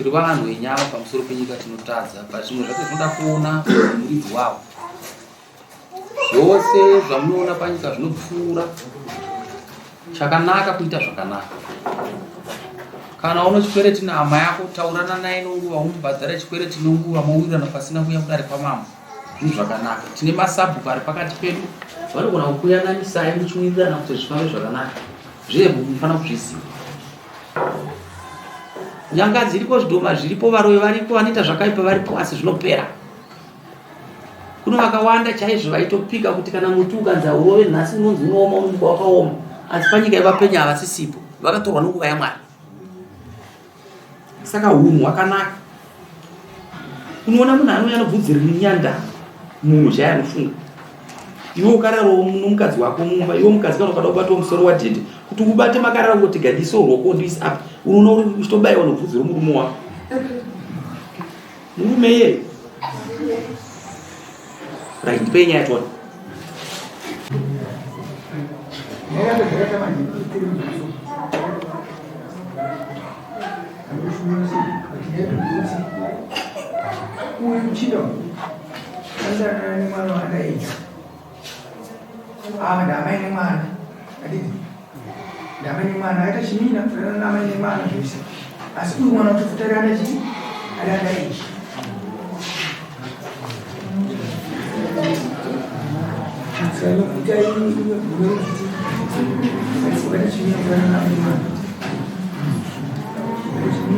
tiri vanhu venyama pamusoro penyika tinotadza pazvimwe zvake zvinoda kuona muridzi wavo. Zvose zvamunoona panyika zvinopfuura chakanaka kuita zvakanaka. Kana uno chikwereti nehama yako, taurana naye nenguva, umubhadhara chikwereti nenguva, mowirirana pasina kuya kudare pamama. Zvinhu zvakanaka. Tine masabhuku ari pakati pedu vanogona kukuyanganisai muchiwirirana kuti zvifambe zvakanaka. Zvebu munofanira kuzviziva. Nyanga dziripo, zvidhoma zviripo, varoyi varipo, vanoita zvakaipa varipo, asi zvinopera. Kuno vakawanda chaizvo vaitopika kuti kana muti ukanzi urove nhasi unonzi unooma, unomuka wakaoma, asi panyika yevapenya havasisipo, vakatorwa nenguva yaMwari. Saka hunhu hwakanaka. Unoona munhu anouya nebvudzi rinyanda muzha yanofunga. Iwe ukararawo nomukadzi wako mumba, iwe mukadzi kana ukada kubatawo musoro wadhedhe, kuti ubate makarara ngoti gadiso ruoko ndisi apa, unoona uri kuchitobayiwa nebvudzi romurume wako. Murume iye. Right, ndipe nyaya yatona. Damai ni mana? Aditi. Damai ni mana? Ada sini nak damai ni mana bisa. Asal mana tu futera ada sini? Ada ini. Saya kerja ini dulu. Ada sini ada damai ni mana? Ada sini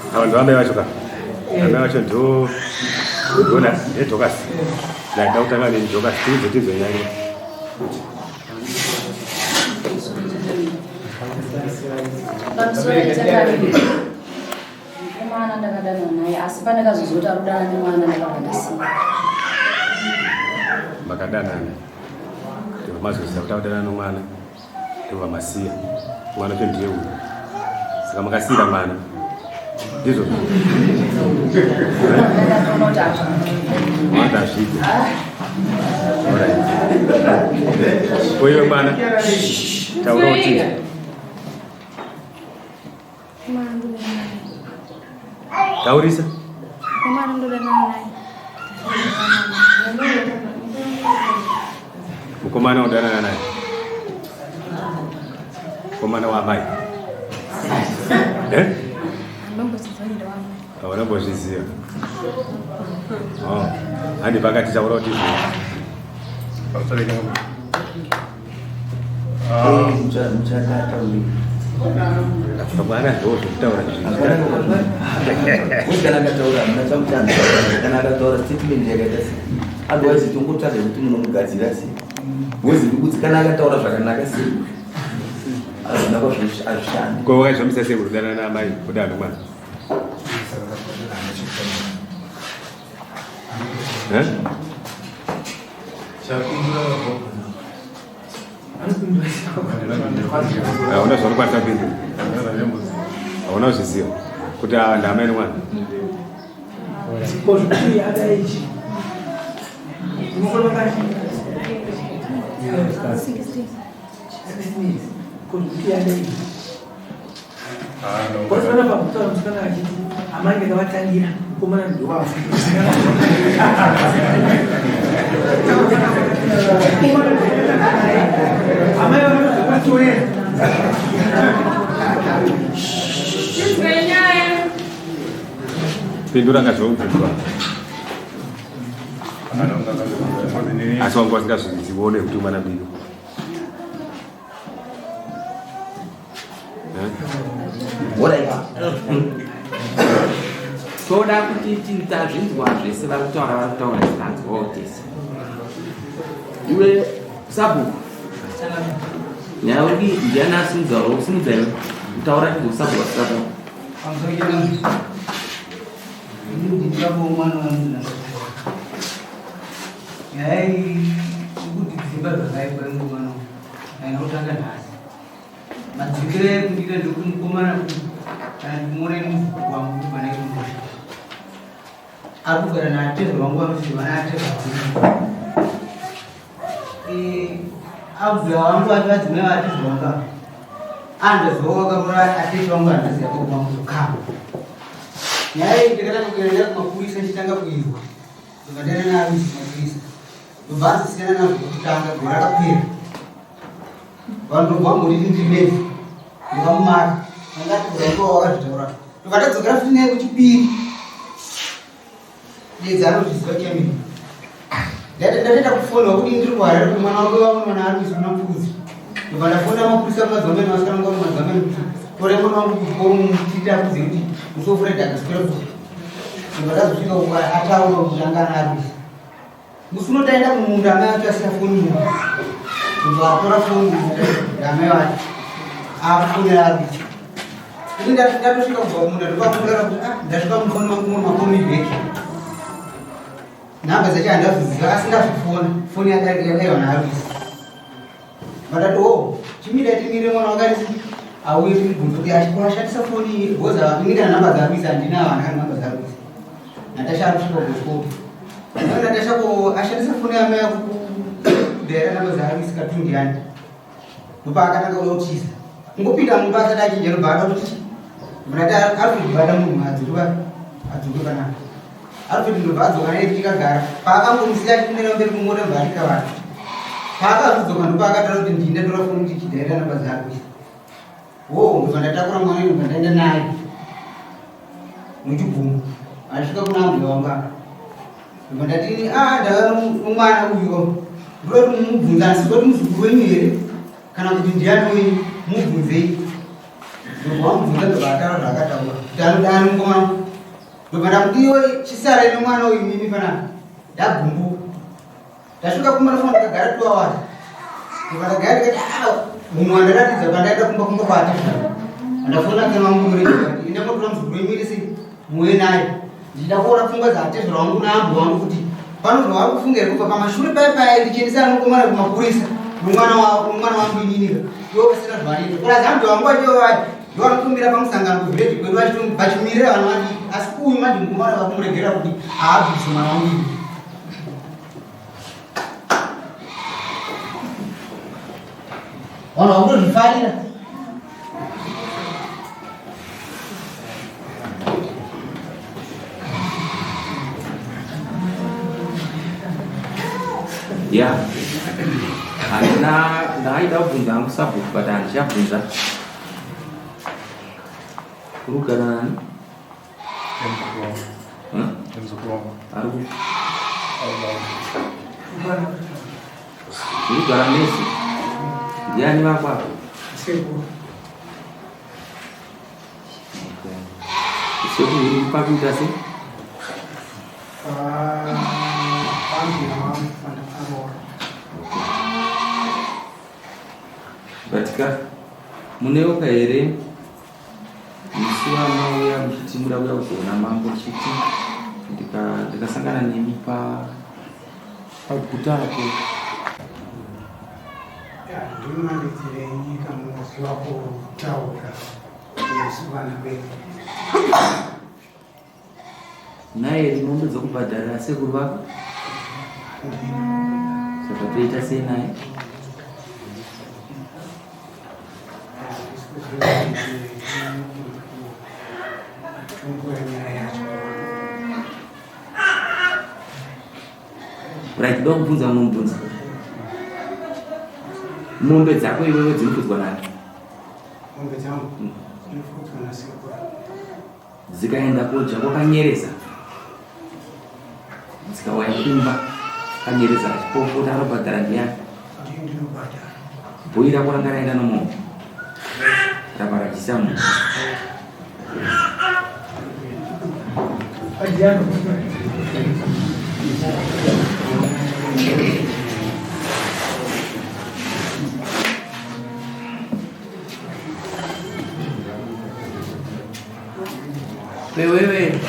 abantu amewachoka amewacho ndona edhokasi ndautanga nedhokasi tizonyanya mwana ndakadana naye asi pane kazozota rudana nemwana ndakavandasiya makadanana ndivamazozisa kuti audana nomwana ndivamasiya mwana cho ndiye uyu saka makasiyira mwana ndizvo mwana azvide koiwe mwana taura kuti taurisa mukomana udanana naye mukomana wamai aunambozviziva handi pakati taura kuti mwana ndozvokutaura kana akataura statement yakaita sei otherwise tongotsvaga kuti munomugadzira sei wozivi kuti kana akataura zvakanaka sei azvina kwazvishanda ko wakazvamisa sei kudana namai kuda nomwana hauna zvaunokwanisa kupindura hauna kuzviziva kuti ndamai nomwana kuti yandei kwasana pakutaura musikana achiti amai ndakavatangira mukomana ndiwavo amai vanozovatorera pindura ngazvoupindura asi wangu vasingazvizione kuti umana mbiri toda kuti tazvinzwa zvese vari kutaura zvinanzwa tese iwe sabhuku nyaya uri ndiani asimudzauro usimudza iwe kutaura kuti usabhuka sabhuku ndikabomwana wangu yai kuti dzimba dzakaikwengomwana ainotanga nhasi madzikire kundita ndokumukomana kana ndimone muvuku wangu pane kumusha ari kugara naatezva wangu vanoti vana atezva abvira wangu vati vadzimai vaatezva wanga andazva wakarora atezva wangu andaziya kokuwanguzokama nyaya iyi ndakatanga kuenda kumapurisa ndichitanga kuizwa ndikatenda naavisi mapurisa ndobva azisiyana nazvo kutanga gore rakapera vanhu ndobva ngoriti ndimezi ndikamumaka angati gorautowa wakazvitaura ndokatadzokera futi naye kuchipiri dedzano zviziva chemini ndatenda kufonwa kuti ndiri kuharare kuti mwana wake vamunwana ari kuiswa mapfudzi ndobva ndafonda mapurisa kumadzameni vasikananga kumadzameni kuti tore mwana wangu kuomutita kudze kuti musofuredi akaswera futi ndobva ndazosvika uka ataura kuti angana arwisa musi unotaenda kumunda amai acho asina foni mu ndobva atora foni amai vacho afonera arwisa ini ndatosvika kubva kumunda ndokakurara kuti ndasvika mufoni wangu mumakomibheki nhamba dzacho handazoziva asi ndazofona foni yakaiwa naarwisa vatati chimida timire mwana wakarisi auye timibvunza kuti ashandisa foni goza kunyika nhamba dzarwisa handina vana nhamba dzarwisa natasha arusvika kugoskoto natasha ashandisa foni yamai kudhaira nhamba dzarwisa katundiani ndopa akatanga kuyautiza ngopinda mumba asati achinja nobva ada kuti mrati ari kudibata munhu adzoke panapa ari kuti ndobva adzoka naye tichikagara paakangomusiya achikumira mberi kumota mbva atika vanhu paakazodzoka ndopa akataura kuti ndindatora foni kuti chidhaira nhamba dzarwisa ndobva ndatakura mwana ndobva ndaenda naye muchibvumu asvika kuna ambuya wanga ndobva ndati ndava nomwana uyo ndoda kuti mumubvunza asi kuti muzukuru wenyu here kana kuti ndiani wenyu mubvunzei ndobva wamubvunza ndobva ataura zvaakataura kuti anodani mukomana ndobva ndakuti iwe chisarai nomwana uyu mimi panapa ndagumbuka ndasvika kumarafona ndikagara 2 hours ndobva ndagara ndikati munhu wandaratidza pandaenda kumba kwati ndafona kemamurei enda motora muzukuru wemirisi muwe naye ndichida kuona pfungwa dzaatezvera wangu naambo wangu kuti panozva wari kufunga here kubva pamashure paipai ndichiendesa anokomana kumapurisa nomwana wangu ininika iwo vasina zvaniita kurazambo wangu wachiovati ndovanokumbira pamusangano kuvhireji kwedu vachimirira vanhu vadiki asi uyu manje mukomana vakumuregera kuti haabvise mwana wangu ini vanhu vakutozvifarira ya ndaida kubvunza hangu sabhuku but handichabvunza kuri kugara nani ari kuri kugara nesi ndiani vakwako sekuru pakuita se batika muneoka here musi wanauya muchiti muda kuya kuzoona mambo chiti ndikasangana nemi paguta apo ndimanidzire nyika musi wakutaura yesu vana vedu naye rinombe dzokubhadharira sekuru vako saka toita sei naye Right, don't put them on boots. Mombe dzako iwewe dzinofudzwa nani? Mombe dzangu dzinofudzwa nasekuru. Dzikaenda koja kwakanyereza. Dzikawaya kumba kanyereza chipofota anobhadhara ndiani? Bhoira kuranga raenda nomo. Rabara chisamu. Wewe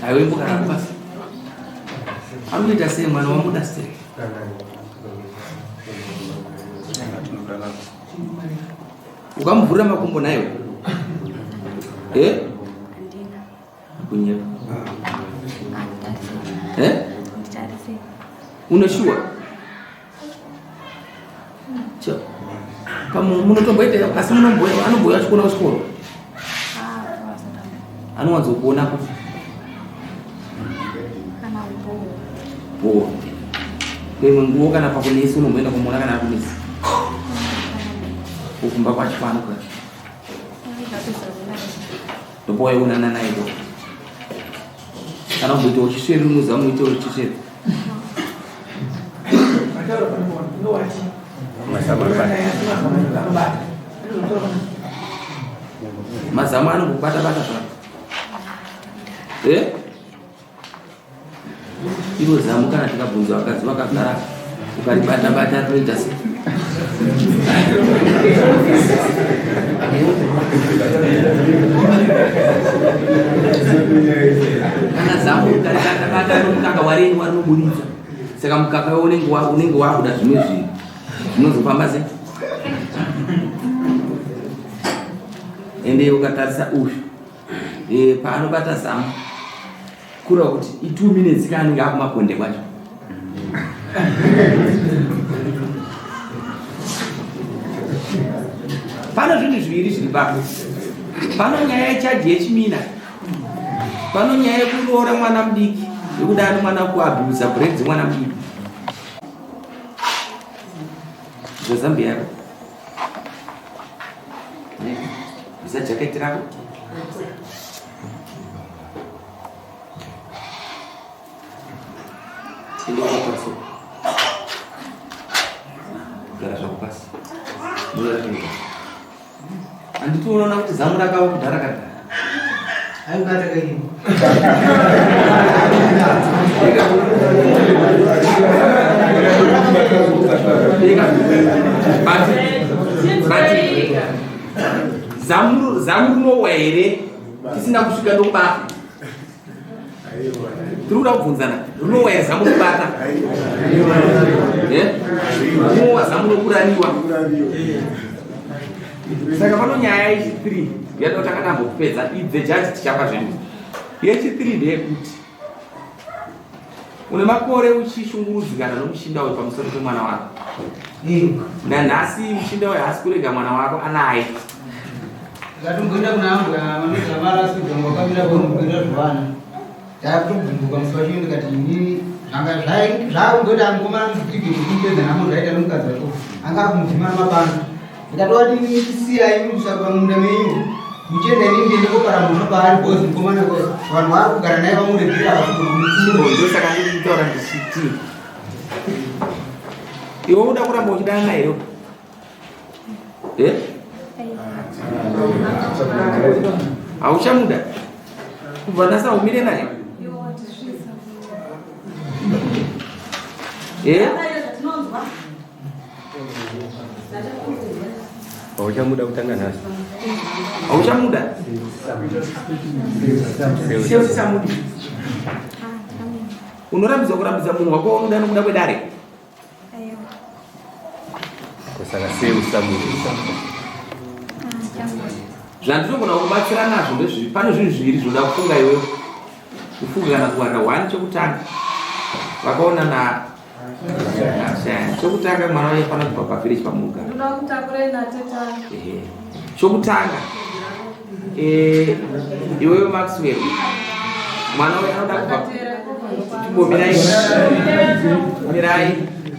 aiwe mbuka basi. Amita sei mwana wa muda sei. Ukamvura makumbo nayo. Kunya. Unashua? Cho. Kama munotomboita asi munomboya anomboya chikona kuchikoro. Anowanzo kuona kuti kweimwe nguwo kana pakunesi unomboenda kumuona kana akunesi kukumba kwacho kwaanoka ndopoya unana naiko kana kumboita uchisweri unoza muite uchisweri mazamu anongobata-bata zvako iro zamu kana tikabvunza vakadzi vakagara ukaribata-bata rinoita sei? Kana zamu ukaribata-bata nomukaka warenyi warinobuditsa saka mukaka unenge wakuda zvimwe zvinhu zvinozofamba sei? Ende ukatarisa uyu paanobata zamu kura kuti i2 minutes kanenge akumakonde kwacho. Pano zvinhu zviviri zviri papo. Pano nyaya yechaji yechimina, pano nyaya yekuroora mwana mudiki yekuda mwana kuabhuza bread dzemwana mudiki. Zvazambia yako bisa jaketi rako gara zvako pasi handiti unoona kuti zamu rakava kudhara kadhara Ayo zamu rinowa here tisina kusvika ndokubata tiri kuda kubvunzana rinowa here zamu rinobata rinowa zamu rokuraniwa saka pano nyaya yechi3 yadao takatambopedza idze jaji tichapa zvenyu yechi3 ndeyekuti une makore uchishungurudzikana nomushinda uyu pamusoro pemwana wako nanhasi mushinda uyu haasi kurega mwana wako anaye ngatomboenda kuna angu anozamarasudza wakamira kwaunogenda zvavana taakutobvumbuka musi wacho ndikati inini zvanga zvaakungoti angomana mudiki kutipedza namo zvaita nomukadzi wacho anga akumudhimana mapano ndikatova tisiyai musaka munda menyu muchienda inindende kopara munhu paari bhozi mukomana vanhu vari kugara naye vamuregera ndosaka ndikutaura ndichiti iwe uda kuramba uchidana nayo hauchamuda kubva ndasa umire naye hauchamuda kutanga nhasi hauchamuda seusisamudi unorambidza kurambidza munhu wako unoda nokuda kwedare kusaka seusamudi zvandinogona kubatsira nazvo ndezvivi pane zvinhu zviviri zvinoda kufunga iwewe kufunga kana kuwarira 1 chekutanga vakaona chokutanga mwana waifana kubva pavillage pamuga chokutanga iwewe Maxwell mwana wawe anoda kubva mirai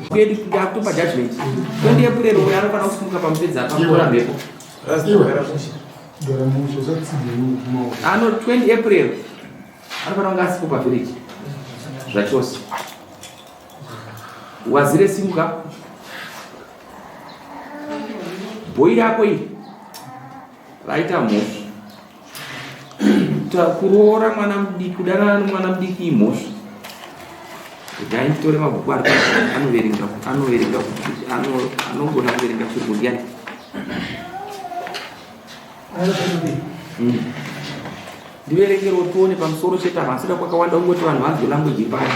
kwedu ndakutopa judgment 20 April uyo anofana kusimuka pamupedza akakora mhepo ano 20 April anofana kunge asipo pavillage zvachose wazire simuka bhoi rako iri raita mhosva kuroora mwana mudiki kudanana nomwana mudiki imhosva kuti aitore mabhuku ari anogona kuverenga chirungu ndiani ndiverengerewo tione pamusoro chete havasida kwakawanda ungoti vanhu vanzwe language ipani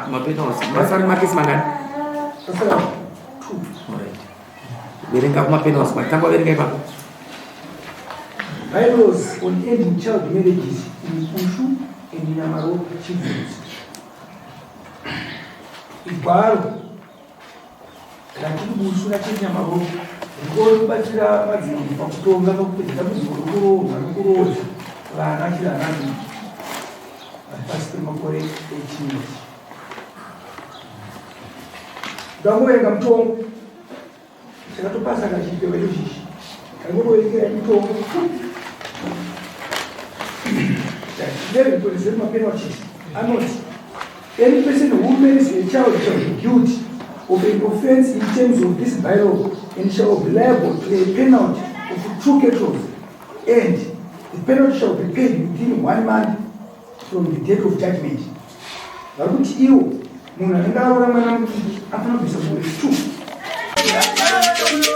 kumapenalty masari makesi mangani verenga kumapenalty matangwa verenga ipapo bylaws on ending child marriages in Ushu and Nyamaro chiefdoms. Igwaro lakini Ushu na Nyamaro ngoro batira madzimambo pakutonga pakupedza muzvikoro nokuroza vana chira nani pasi pemakore 18 ndamuverenga mutongo chakatopasa kachipewa izvizvi kangoverengera mutongo 11:27 penalties. Any person who marries a child shall be guilty of an offense in terms of this bylaw and shall be liable to a penalty of 2 kettlers, and the penalty shall be paid within 1 month from the date of judgment. Vakuti iwo munhu anenge aroora mwana mudiki afana kubvisa mhuri 2.